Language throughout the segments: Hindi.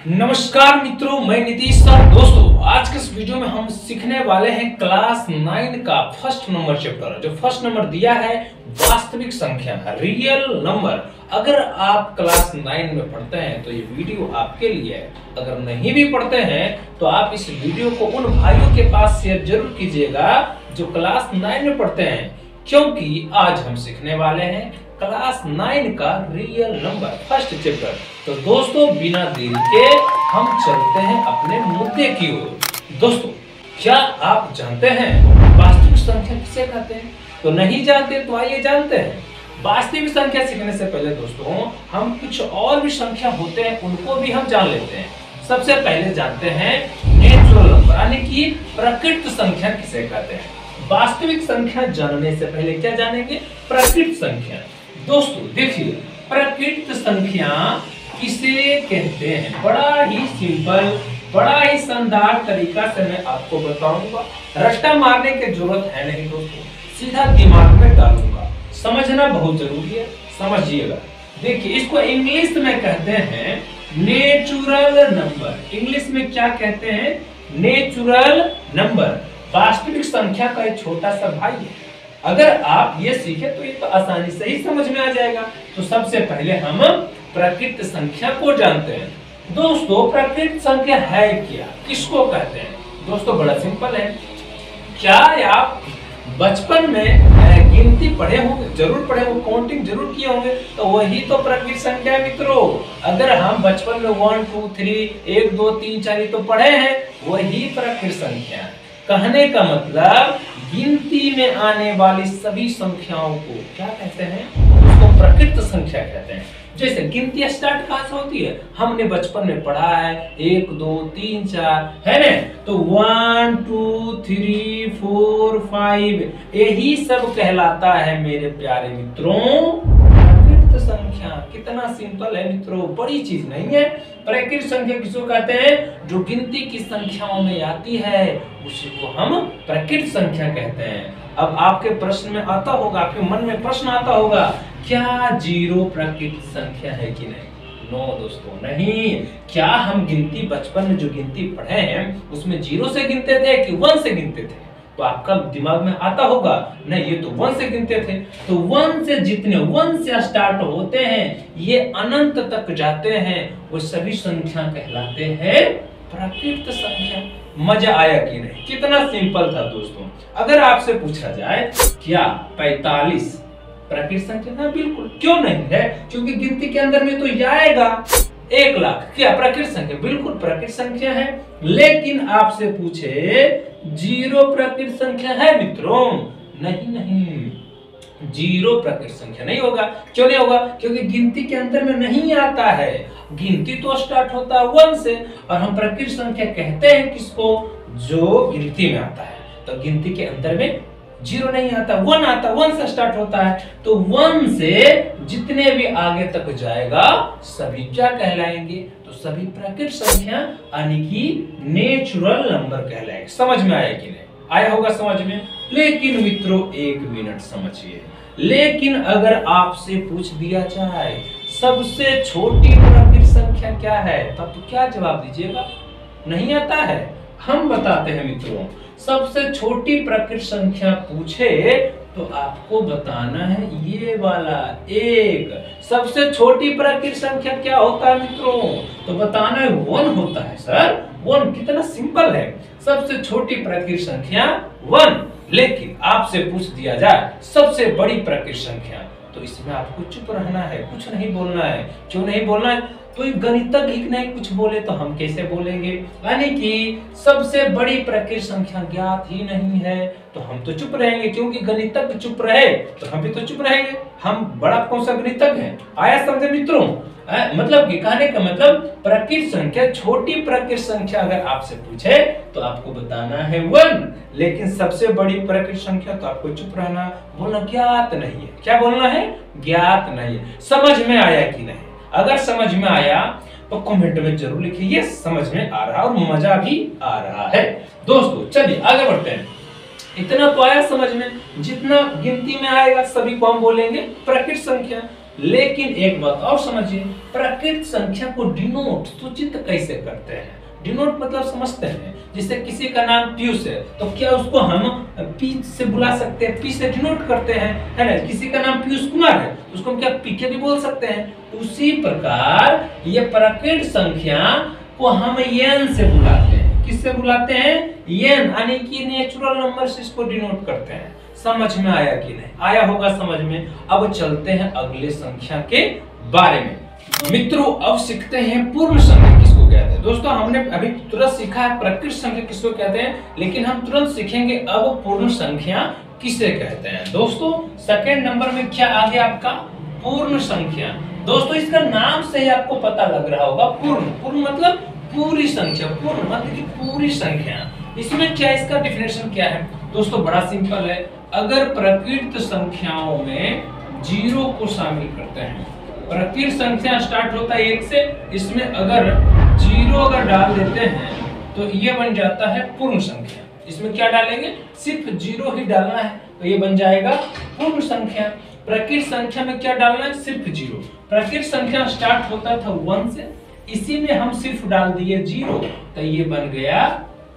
नमस्कार मित्रों, मैं नीतीश सर। दोस्तों, आज के इस वीडियो में हम सीखने वाले हैं क्लास 9 का फर्स्ट नंबर चैप्टर। जो फर्स्ट नंबर दिया है वास्तविक संख्या, रियल नंबर। अगर आप क्लास 9 में पढ़ते हैं तो ये वीडियो आपके लिए है। अगर नहीं भी पढ़ते हैं तो आप इस वीडियो को उन भाइयों के पास शेयर जरूर कीजिएगा जो क्लास 9 में पढ़ते हैं, क्योंकि आज हम सीखने वाले हैं क्लास 9 का रियल नंबर फर्स्ट चैप्टर। तो दोस्तों, बिना देरी के हम चलते हैं अपने मुद्दे की ओर। दोस्तों, क्या आप जानते हैं वास्तविक संख्या किसे कहते हैं? तो नहीं जानते तो आइए जानते हैं। वास्तविक संख्या सीखने से पहले दोस्तों हम कुछ और भी संख्या होते हैं उनको भी हम जान लेते हैं। सबसे पहले जानते हैं नेचुरल नंबर, यानी कि प्रकृत संख्या किसे कहते हैं। वास्तविक संख्या जानने से पहले क्या जानेंगे? प्रकृत संख्या। दोस्तों देखिए, प्रकृत संख्या किसे कहते हैं? बड़ा ही सिंपल, बड़ा ही शानदार तरीका से मैं आपको बताऊंगा। रट्टा मारने की जरूरत है नहीं दोस्तों, सीधा दिमाग में डालूंगा। समझना बहुत जरूरी है, समझिएगा। देखिए, इसको इंग्लिश में कहते हैं नेचुरल नंबर। इंग्लिश में क्या कहते हैं? Natural number. वास्तविक संख्या का एक छोटा सा भाई है। अगर आप ये सीखे तो ये तो आसानी से ही समझ में आ जाएगा। तो सबसे पहले हम प्रकृत संख्या को जानते हैं। दोस्तों, प्रकृत संख्या है क्या, किसको कहते हैं? दोस्तों बड़ा सिंपल है। क्या आप बचपन में गिनती पढ़े होंगे? जरूर पढ़े होंगे, काउंटिंग जरूर किए होंगे। तो वही तो प्रकृत संख्या है मित्रों। अगर हम बचपन में 1 2 3 1 2 3 4 तो पढ़े हैं, वही प्रकृत संख्या है। कहने का मतलब गिनती में आने वाली सभी संख्याओं को क्या कहते हैं? उसको प्रकृत संख्या कहते हैं। जैसे गिनती स्टार्ट कहां से होती है? हमने बचपन में पढ़ा है 1 2 3 4, है ना? तो 1 2 3 4 5 यही सब कहलाता है मेरे प्यारे मित्रों प्रकृत संख्या। कितना सिंपल है मित्रों, बड़ी चीज नहीं है। प्रकृत संख्या किसको कहते हैं? जो गिनती की संख्याओं में आती है उसी को हम प्रकृत संख्या कहते हैं। अब आपके प्रश्न में आता होगा, आपके मन में प्रश्न आता होगा, क्या जीरो प्रकृत संख्या है कि नहीं? नो दोस्तों, नहीं। क्या हम गिनती बचपन में जो गिनती पढ़े हैं उसमें जीरो से गिनते थे कि 1 से गिनते थे? तो आपका दिमाग में आता होगा, नहीं ये तो 1 से गिनते थे। तो 1 से जितने 1 से स्टार्ट होते हैं ये अनंत तक जाते हैं, वो सभी संख्या कहलाते हैं प्रकृत संख्या। मजा आया कि नहीं? कितना सिंपल था दोस्तों। अगर आपसे पूछा जाए क्या 45 प्रकृत संख्या? ना, बिल्कुल। क्यों नहीं है? क्योंकि गिनती के अंदर में तो ये आएगा 1 लाख। क्या प्रकृत संख्या? बिल्कुल प्रकृत संख्या है। लेकिन आपसे पूछे जीरो प्रकृत संख्या है मित्रों? नहीं नहीं, जीरो प्रकृत संख्या नहीं होगा। क्यों नहीं होगा? क्योंकि गिनती के अंदर में नहीं आता है। गिनती तो स्टार्ट होता है 1 से, और हम प्रकृत संख्या कहते हैं किसको? जो गिनती में आता है। तो गिनती के अंदर में जीरो नहीं आता, 1 आता, 1 से स्टार्ट होता है। तो 1 से जितने भी आगे तक जाएगा सभी क्या कहलाएंगे? तो सभी प्रकृत संख्या यानी कि नेचुरल नंबर कहलाएंगे। समझ में आया कि नहीं? आया होगा समझ में। लेकिन मित्रों 1 मिनट समझिए। लेकिन अगर आपसे पूछ दिया जाए सबसे छोटी प्रकृत संख्या क्या है, तब तो क्या जवाब दीजिएगा? नहीं आता है। हम बताते हैं मित्रों, सबसे छोटी प्रकृत संख्या पूछे तो आपको बताना है ये वाला 1। सबसे छोटी प्रकृत संख्या क्या होता है मित्रों? तो बताना है 1 होता है सर। 1 कितना सिंपल है। सबसे छोटी प्रकृत संख्या 1। लेकिन आपसे पूछ दिया जाए सबसे बड़ी प्रकृत संख्या, तो इसमें आपको चुप रहना है, कुछ नहीं बोलना है। क्यों नहीं बोलना है? तो गणितज्ञ ही नहीं कुछ बोले तो हम कैसे बोलेंगे? यानी कि सबसे बड़ी प्रकृत संख्या ज्ञात ही नहीं है तो हम तो चुप रहेंगे, क्योंकि गणितज्ञ चुप रहे तो हम भी तो चुप रहेंगे। हम बड़ा कौन सा गणितज्ञ है? आया समझे मित्रों? मतलब कि कहने का मतलब प्रकृत संख्या, छोटी प्रकृत संख्या अगर आपसे पूछे तो आपको बताना है 1। लेकिन सबसे बड़ी प्रकृत संख्या तो आपको चुप रहना, बोलना ज्ञात नहीं है। क्या बोलना है? ज्ञात नहीं है। समझ में आया कि नहीं? अगर समझ में आया तो कमेंट में जरूर लिखिए ये समझ में आ रहा है और मजा भी आ रहा है। दोस्तों चलिए आगे बढ़ते हैं। इतना तो आया समझ में। जितना गिनती में आएगा सभी को हम बोलेंगे प्रकृत संख्या। लेकिन एक बात और समझिए, प्राकृत संख्या को डिनोट सूचित कैसे करते हैं? डिनोट मतलब समझते हैं, जैसे किसी का नाम पीयूष है तो क्या उसको हम पी से बुला सकते हैं, पी से डिनोट करते हैं, है ना। किसी का नाम पीयूष कुमार है तो उसको हम क्या पीके भी बोल सकते हैं। उसी प्रकार ये प्राकृत संख्या को हम एन से बुलाते हैं। किससे बुलाते हैं? एन, यानी कि नेचुरल नंबर से इसको डिनोट करते हैं। समझ में आया कि नहीं? आया होगा समझ में। अब चलते हैं अगले संख्या के बारे में। मित्रों अब सीखते हैं पूर्ण संख्या किसको कहते हैं। दोस्तों हमने अभी तुरंत सीखा है प्राकृत संख्या किसको कहते हैं, लेकिन हम तुरंत सीखेंगे अब पूर्ण संख्या किसे कहते हैं। दोस्तों सेकंड नंबर में क्या आ गया आपका? पूर्ण संख्या। दोस्तों इसका नाम से ही आपको पता लग रहा होगा, पूर्ण। पूर्ण मतलब पूरी संख्या, पूर्ण मतलब की पूरी संख्या। इसमें क्या इसका डिफिनेशन क्या है? दोस्तों बड़ा सिंपल है। अगर प्राकृत संख्याओं में जीरो को शामिल करते हैं, प्राकृत संख्या स्टार्ट होता है 1 से, इसमें अगर जीरो अगर डाल देते हैं तो ये बन जाता है पूर्ण संख्या। इसमें क्या डालेंगे? सिर्फ जीरो ही डालना है तो ये बन जाएगा पूर्ण संख्या। प्राकृत संख्या में क्या डालना है? सिर्फ जीरो। प्राकृत संख्या स्टार्ट होता था 1 से, इसी में हम सिर्फ डाल दिए जीरो तो ये बन गया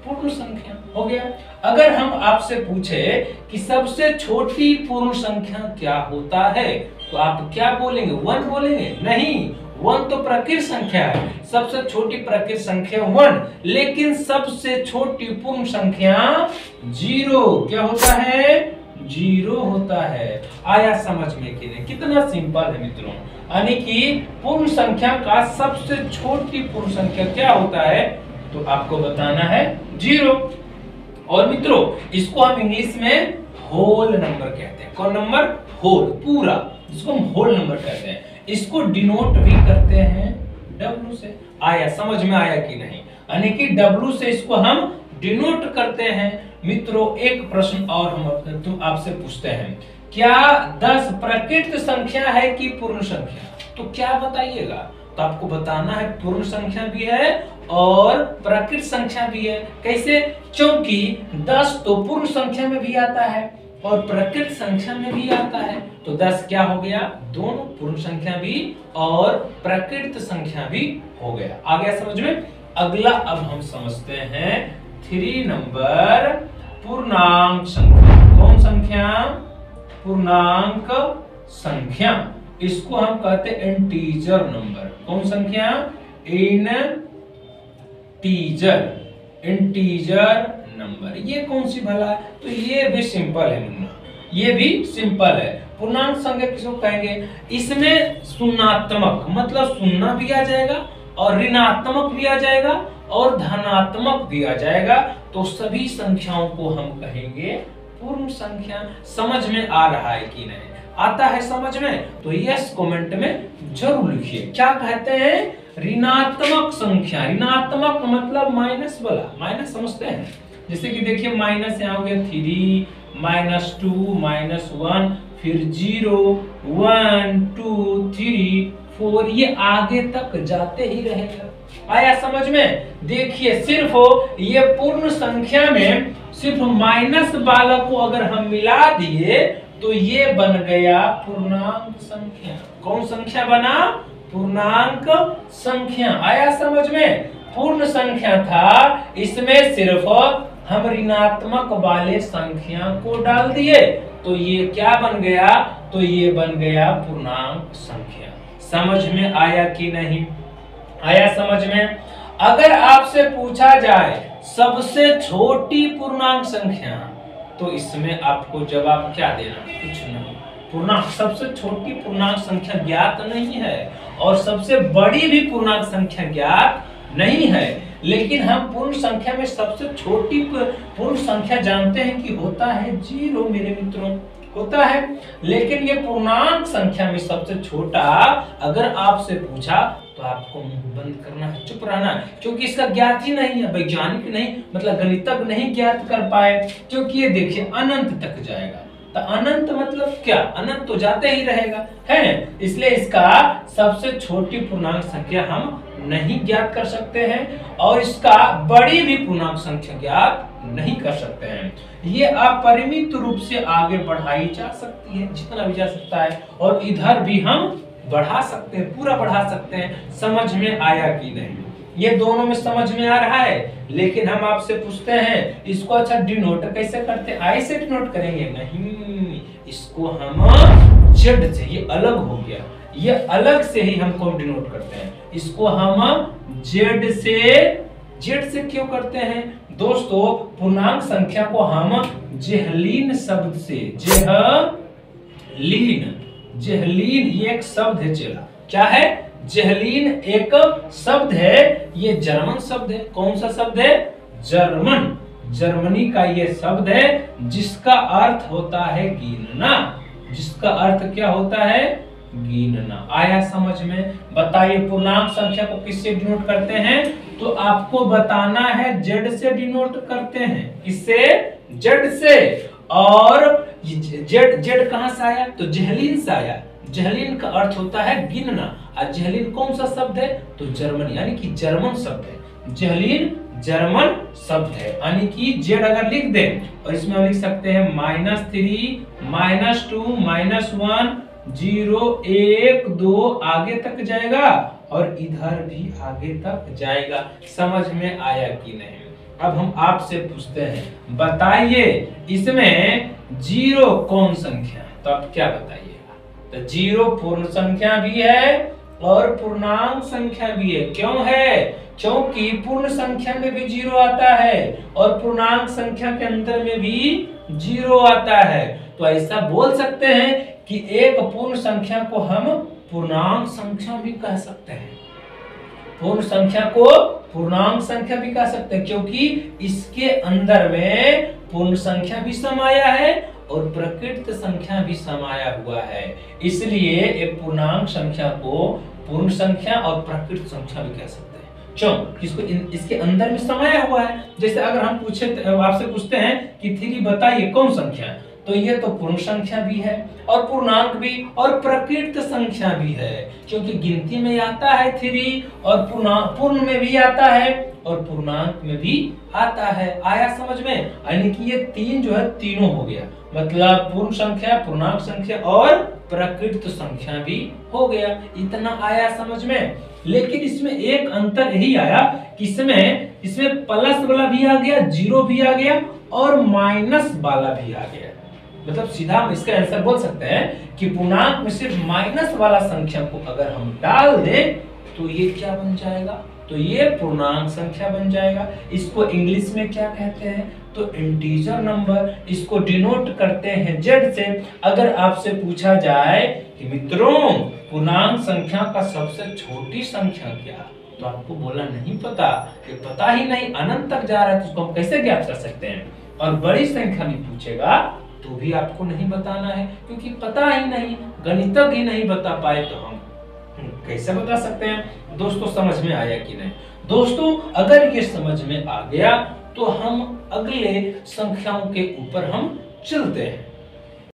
पूर्ण संख्या। हो गया। अगर हम आपसे पूछे कि सबसे छोटी पूर्ण संख्या क्या होता है तो आप क्या बोलेंगे? 1 बोलेंगे? नहीं, 1 तो प्राकृत संख्या है, सबसे छोटी प्राकृत संख्या 1, लेकिन सबसे छोटी पूर्ण संख्या 0 क्या होता है? 0 होता है। आया समझ में कि नहीं? कितना सिंपल है मित्रों। यानी कि पूर्ण संख्या का सबसे छोटी पूर्ण संख्या क्या होता है तो आपको बताना है 0। और मित्रों इसको हम इंग्लिश में होल नंबर कहते हैं। कौन नंबर? होल, पूरा, जिसको हम होल नंबर कहते हैं। इसको डिनोट भी करते हैं W से। आया समझ में आया कि नहीं? यानी कि W से इसको हम डिनोट करते हैं। मित्रों एक प्रश्न और हम तुम आपसे पूछते हैं, क्या 10 प्राकृत संख्या है कि पूर्ण संख्या? तो क्या बताइएगा? तो आपको बताना है पूर्ण संख्या भी है और प्राकृत संख्या भी है। कैसे? क्योंकि 10 तो पूर्ण संख्या में भी आता है और प्राकृत संख्या में भी आता है, तो 10 क्या हो गया? दोनों, पूर्ण संख्या भी और प्राकृत संख्या भी हो गया। आ गया समझ में? अगला अब हम समझते हैं 3 नंबर, पूर्णांक संख्या। कौन संख्या? पूर्णांक संख्या। इसको हम कहते हैं इंटीजर नंबर। कौन संख्या? Integer number. ये कौन सी भला है? तो ये भी सिंपल है मुन्ना, ये भी सिंपल है। पूर्णांक संख्या किसको कहेंगे? इसमें शून्यात्मक मतलब शून्य भी आ जाएगा और ऋणात्मक भी आ जाएगा और धनात्मक भी आ जाएगा, तो सभी संख्याओं को हम कहेंगे पूर्ण संख्या। समझ में आ रहा है कि नहीं? आता है समझ में? तो यस कमेंट में जरूर लिखिए। क्या कहते हैं? ऋणात्मक संख्या। ऋणात्मक मतलब माइनस वाला, माइनस समझते हैं। जैसे कि देखिए माइनस यहाँ हो गया 3, -2, -1, फिर 0, 1, 2, 3, 4, ये आगे तक जाते ही रहेगा। आया समझ में? देखिए सिर्फ ये पूर्ण संख्या में सिर्फ माइनस वाला को अगर हम मिला दिए तो ये बन गया पूर्णांक संख्या। कौन संख्या बना? पूर्णांक संख्या। आया समझ में? पूर्ण संख्या था, इसमें सिर्फ हम ऋणात्मक वाले संख्या को डाल दिए तो ये क्या बन गया? तो ये बन गया पूर्णांक संख्या। समझ में आया कि नहीं? आया समझ में? अगर आपसे पूछा जाए सबसे छोटी पूर्णांक संख्या तो इसमें आपको जवाब क्या देना? कुछ नहीं। पूर्णांक सबसे छोटी पूर्णांक संख्या ज्ञात नहीं है और सबसे बड़ी भी पूर्णांक संख्या ज्ञात नहीं है, लेकिन हम पूर्ण संख्या में सबसे छोटी पूर्ण संख्या जानते हैं कि होता है 0 मेरे मित्रों, होता है। लेकिन ये पूर्णांक संख्या में सबसे छोटा अगर आपसे पूछा तो आपको मुंह बंद करना है, चुप रहना है, क्योंकि इसका ज्ञात ही नहीं है। वैज्ञानिक नहीं मतलब गणितज्ञ नहीं ज्ञात कर पाए, क्योंकि ये देखिए अनंत तक जाएगा। तो अनंत मतलब क्या? अनंत तो जाते ही रहेगा, है। इसलिए इसका सबसे छोटी पूर्णांक संख्या हम नहीं ज्ञात कर सकते हैं और इसका बड़ी भी पूर्णांक संख्या ज्ञात नहीं कर सकते हैं। ये अपरिमित रूप से आगे बढ़ाई जा सकती है, जितना भी जा सकता है, और इधर भी हम बढ़ा सकते हैं, पूरा बढ़ा सकते हैं। समझ में आया कि नहीं? ये दोनों में समझ में आ रहा है। लेकिन हम आपसे पूछते हैं इसको अच्छा डिनोट कैसे करते हैं? आई से डिनोट करेंगे? नहीं, इसको हम जेड से, ये अलग हो गया, ये अलग से ही हमको डिनोट करते हैं। इसको हम जेड से क्यों करते हैं दोस्तों? पूर्णांक संख्या को हम जेहलीन शब्द से, जेहलीन ये एक शब्द है। चला क्या है? जेहलीन एक शब्द है, ये जर्मन शब्द है। कौन सा शब्द है? जर्मनी का ये शब्द है, जिसका अर्थ होता है गिनना। जिसका अर्थ क्या होता है? गिनना। आया समझ में? बताइए पूर्णांक संख्या को किससे डिनोट करते हैं? तो आपको बताना है जेड से डिनोट करते हैं। किससे? जेड से। और जेड कहां से आया? तो जेहलीन से आया। जेहलीन का अर्थ होता है गिनना। और जेहलीन कौन सा शब्द है? तो जर्मनी, यानी कि जर्मन शब्द है। जेहलीन जर्मन शब्द है, यानी कि जेड अगर लिख दें और इसमें हम लिख सकते हैं -3, -2, -1, 0, 1, 2 आगे तक जाएगा और इधर भी आगे तक जाएगा। समझ में आया कि नहीं? अब हम आपसे पूछते हैं, बताइए इसमें 0 कौन संख्या? तो आप क्या बताइएगा? तो 0 पूर्ण संख्या भी है और पूर्णांक संख्या भी है। क्यों है? क्योंकि पूर्ण संख्या में भी 0 आता है और पूर्णांक संख्या के अंदर में भी 0 आता है। तो ऐसा बोल सकते हैं कि एक पूर्ण संख्या को हम पूर्णांक संख्या भी कह सकते हैं। पूर्ण संख्या को पूर्णांक संख्या भी कह सकते हैं, क्योंकि इसके अंदर में पूर्ण संख्या भी समाया है और प्रकृत संख्या भी समाया हुआ है। इसलिए एक पूर्णांक संख्या को पूर्ण संख्या और प्रकृत संख्या भी कह सकते हैं। क्यों? इसको इसके अंदर में समाया हुआ है। जैसे अगर हम आपसे पूछते हैं कि 3 बताइए कौन संख्या है, तो ये तो पूर्ण संख्या भी है और पूर्णांक भी और प्रकृत संख्या भी है, क्योंकि गिनती में आता है 3 और पूर्ण में भी आता है और पूर्णांक में भी आता है। आया समझ में? यानी कि ये 3 जो है तीनों हो गया, मतलब पूर्ण संख्या, पूर्णांक संख्या और प्रकृत संख्या भी हो गया। इतना आया समझ में? लेकिन इसमें एक अंतर यही आया कि इसमें प्लस वाला भी आ गया, 0 भी आ गया और माइनस वाला भी आ गया। मतलब सीधा हम इसका आंसर बोल सकते हैं कि पूर्णांक में सिर्फ माइनस वाला संख्या को अगर हम डाल दें तो ये क्या बन जाएगा? तो ये पूर्णांक संख्या बन जाएगा। इसको इंग्लिश में क्या कहते हैं? तो इंटीजर नंबर। इसको डिनोट करते हैं जेड से। अगर आपसे पूछा जाए कि मित्रों पूर्णांक संख्या का सबसे छोटी संख्या क्या, तो आपको बोला नहीं पता, ये पता ही नहीं, अनंत तक जा रहा है, तो उसको हम कैसे ज्ञात कर सकते हैं? और बड़ी संख्या भी पूछेगा तो भी आपको नहीं बताना है, क्योंकि पता ही नहीं, गणितज्ञ ही नहीं बता पाए तो हम कैसे बता सकते हैं? दोस्तों समझ में आया कि नहीं? दोस्तों अगर ये समझ में आ गया तो हम अगले संख्याओं के ऊपर हम चलते हैं।